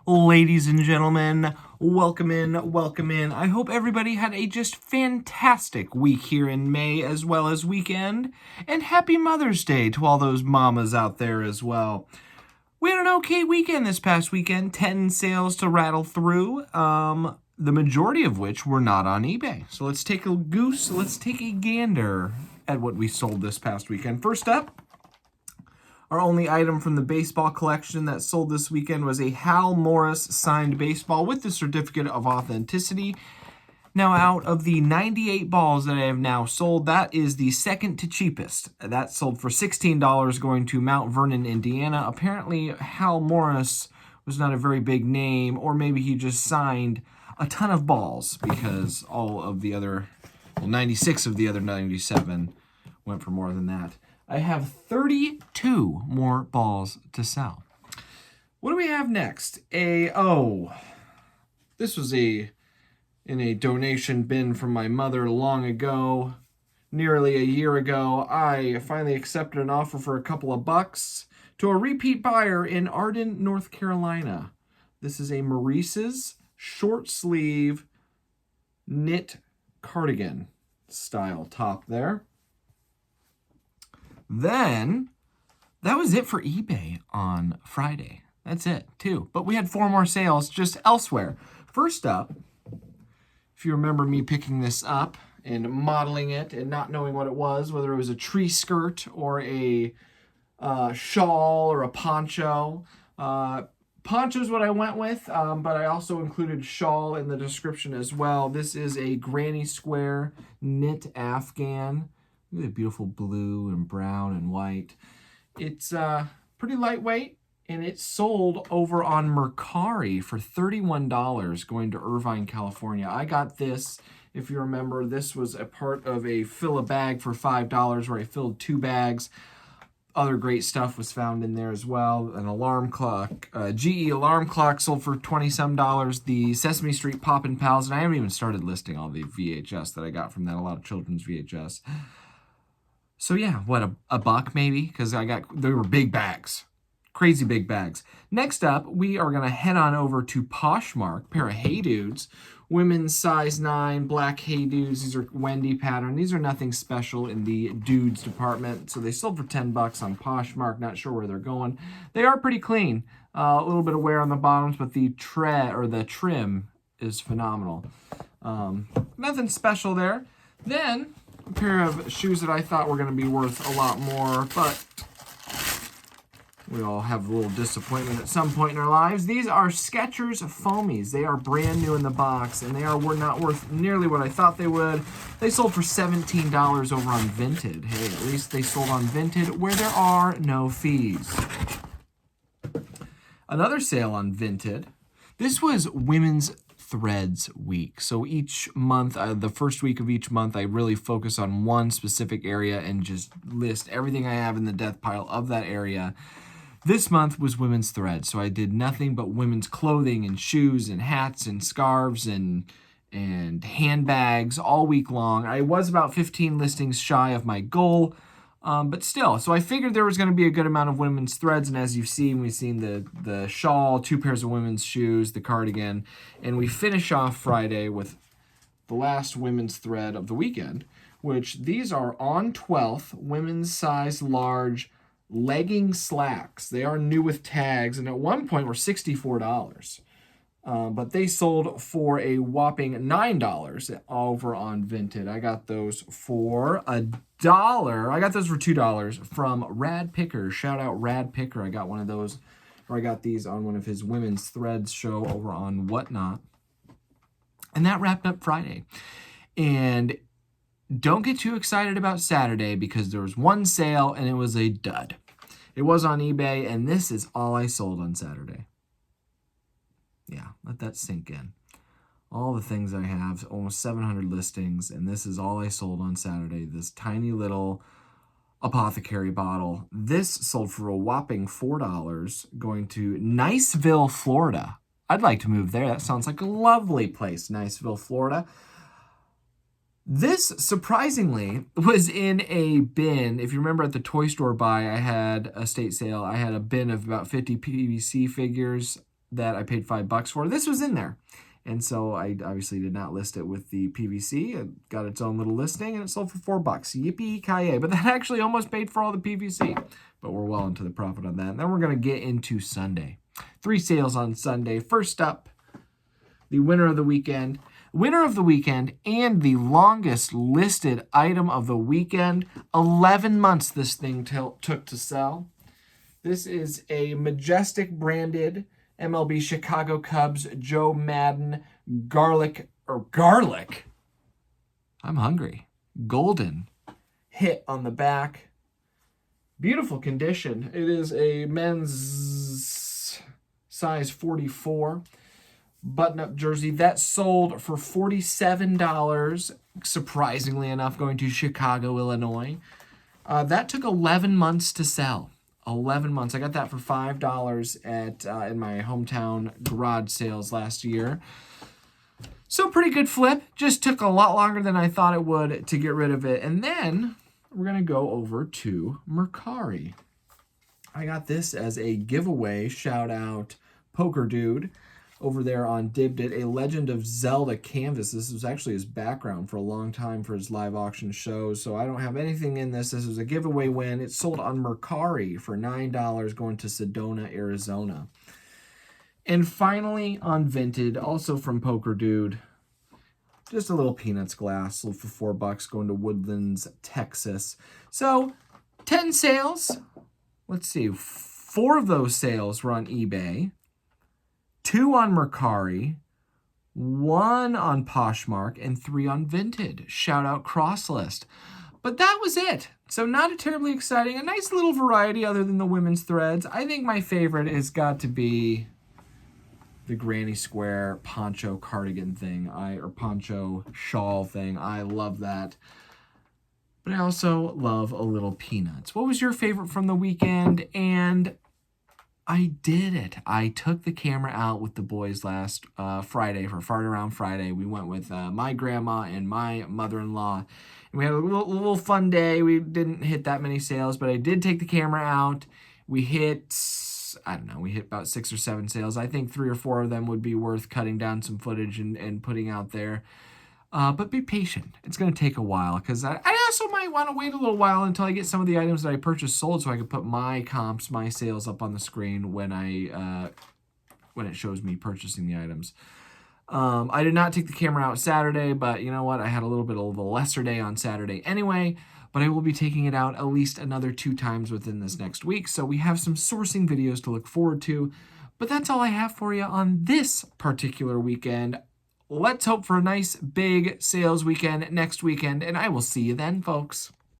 Ladies and gentlemen, welcome in, welcome in. I hope everybody had a just fantastic week here in May as well as weekend. And happy Mother's Day to all those mamas out there as well. We had an okay weekend this past weekend, 10 sales to rattle through, the majority of which were not on eBay. So let's take a gander at what we sold this past weekend. First up, our only item from the baseball collection that sold this weekend was a Hal Morris signed baseball with the certificate of authenticity. Now, out of the 98 balls that I have now sold, that is the second to cheapest. That sold for $16 going to Mount Vernon, Indiana. Apparently, Hal Morris was not a very big name, or maybe he just signed a ton of balls because all of the other, 96 of the other 97 went for more than that. I have 32 more balls to sell. What do we have next? This was in a donation bin from my mother long ago, nearly a year ago. I finally accepted an offer for a couple of bucks to a repeat buyer in Arden, North Carolina. This is a Maurice's short sleeve knit cardigan style top there. Then, that was it for eBay on Friday. That's it, too. But we had 4 more sales just elsewhere. First up, if you remember me picking this up and modeling it and not knowing what it was, whether it was a tree skirt or a shawl or a poncho. Poncho's what I went with, but I also included shawl in the description as well. This is a granny square knit Afghan. Look at the beautiful blue and brown and white. It's pretty lightweight, and it sold over on Mercari for $31 going to Irvine, California. I got this, if you remember, this was a part of a fill a bag for $5 where I filled 2 bags. Other great stuff was found in there as well. An alarm clock, GE alarm clock sold for $20-some. The Sesame Street Poppin' Pals, and I haven't even started listing all the VHS that I got from that, a lot of children's VHS. So yeah, what, a buck maybe? Because they were big bags. Crazy big bags. Next up, we are going to head on over to Poshmark, pair of Hey Dudes. Women's size 9, black Hey Dudes. These are Wendy pattern. These are nothing special in the dudes department. So they sold for $10 on Poshmark. Not sure where they're going. They are pretty clean. A little bit of wear on the bottoms, but the trim is phenomenal. Nothing special there. Then, a pair of shoes that I thought were going to be worth a lot more, but we all have a little disappointment at some point in our lives. These are Skechers Foamies. They are brand new in the box, and they were not worth nearly what I thought they would. They sold for $17 over on Vinted. Hey, at least they sold on Vinted, where there are no fees. Another sale on Vinted. This was Women's Threads week. So each month, the first week of each month, I really focus on one specific area and just list everything I have in the death pile of that area. This month was Women's Threads, so I did nothing but women's clothing and shoes and hats and scarves and handbags all week long. I was about 15 listings shy of my goal, but still. So I figured there was going to be a good amount of women's threads, and as you've seen, we've seen the shawl, 2 pairs of women's shoes, the cardigan, and we finish off Friday with the last women's thread of the weekend, which these are on 12th, women's size large legging slacks. They are new with tags, and at one point were $64. But they sold for a whopping $9 over on Vinted. I got those for $1. I got those for $2 from Rad Picker. Shout out Rad Picker. I got one of those, or I got these on one of his women's threads show over on Whatnot. And that wrapped up Friday. And don't get too excited about Saturday because there was one sale and it was a dud. It was on eBay, and this is all I sold on Saturday. Yeah, let that sink in. All the things I have, almost 700 listings, and this is all I sold on Saturday. This tiny little Apothecary bottle. This sold for a whopping $4 going to Niceville, Florida. I'd like to move there. That sounds like a lovely place, Niceville, Florida. This, surprisingly, was in a bin. If you remember at the toy store buy, I had a state sale. I had a bin of about 50 PVC figures. that I paid $5 for. This was in there. And so I obviously did not list it with the PVC. It got its own little listing and it sold for $4. Yippee-ki-yay. But that actually almost paid for all the PVC. But we're well into the profit on that. And then we're going to get into Sunday. 3 sales on Sunday. First up, the winner of the weekend. Winner of the weekend and the longest listed item of the weekend. 11 months this thing took to sell. This is a Majestic branded MLB Chicago Cubs Joe Madden garlic. I'm hungry. Golden hit on the back. Beautiful condition. It is a men's size 44 button-up jersey that sold for $47. Surprisingly enough, going to Chicago, Illinois. That took 11 months to sell. 11 months. I got that for $5 at in my hometown garage sales last year. So pretty good flip. Just took a lot longer than I thought it would to get rid of it. And then we're going to go over to Mercari. I got this as a giveaway. Shout out Poker Dude over there on Dibbed It, a Legend of Zelda canvas. This was actually his background for a long time for his live auction shows, so I don't have anything in this. This was a giveaway win. It sold on Mercari for $9 going to Sedona, Arizona. And finally on Vinted, also from Poker Dude, just a little Peanuts glass, sold for $4 going to Woodlands, Texas. So 10 sales. Let's see, 4 of those sales were on eBay. 2 on Mercari, 1 on Poshmark, and 3 on Vinted. Shout out Crosslist. But that was it. So not a terribly exciting, a nice little variety other than the women's threads. I think my favorite has got to be the Granny Square poncho cardigan thing, or poncho shawl thing. I love that. But I also love a little Peanuts. What was your favorite from the weekend? And I did it. I took the camera out with the boys last Friday for Fart Around Friday. We went with my grandma and my mother-in-law. And we had a little fun day. We didn't hit that many sales, but I did take the camera out. We hit, I don't know, we hit about 6 or 7 sales. I think 3 or 4 of them would be worth cutting down some footage and putting out there. But be patient. It's going to take a while because I also might want to wait a little while until I get some of the items that I purchased sold so I can put my comps, my sales up on the screen when it shows me purchasing the items. I did not take the camera out Saturday, but you know what? I had a little bit of a lesser day on Saturday anyway, but I will be taking it out at least another 2 times within this next week. So we have some sourcing videos to look forward to. But that's all I have for you on this particular weekend. Let's hope for a nice big sales weekend next weekend, and I will see you then, folks.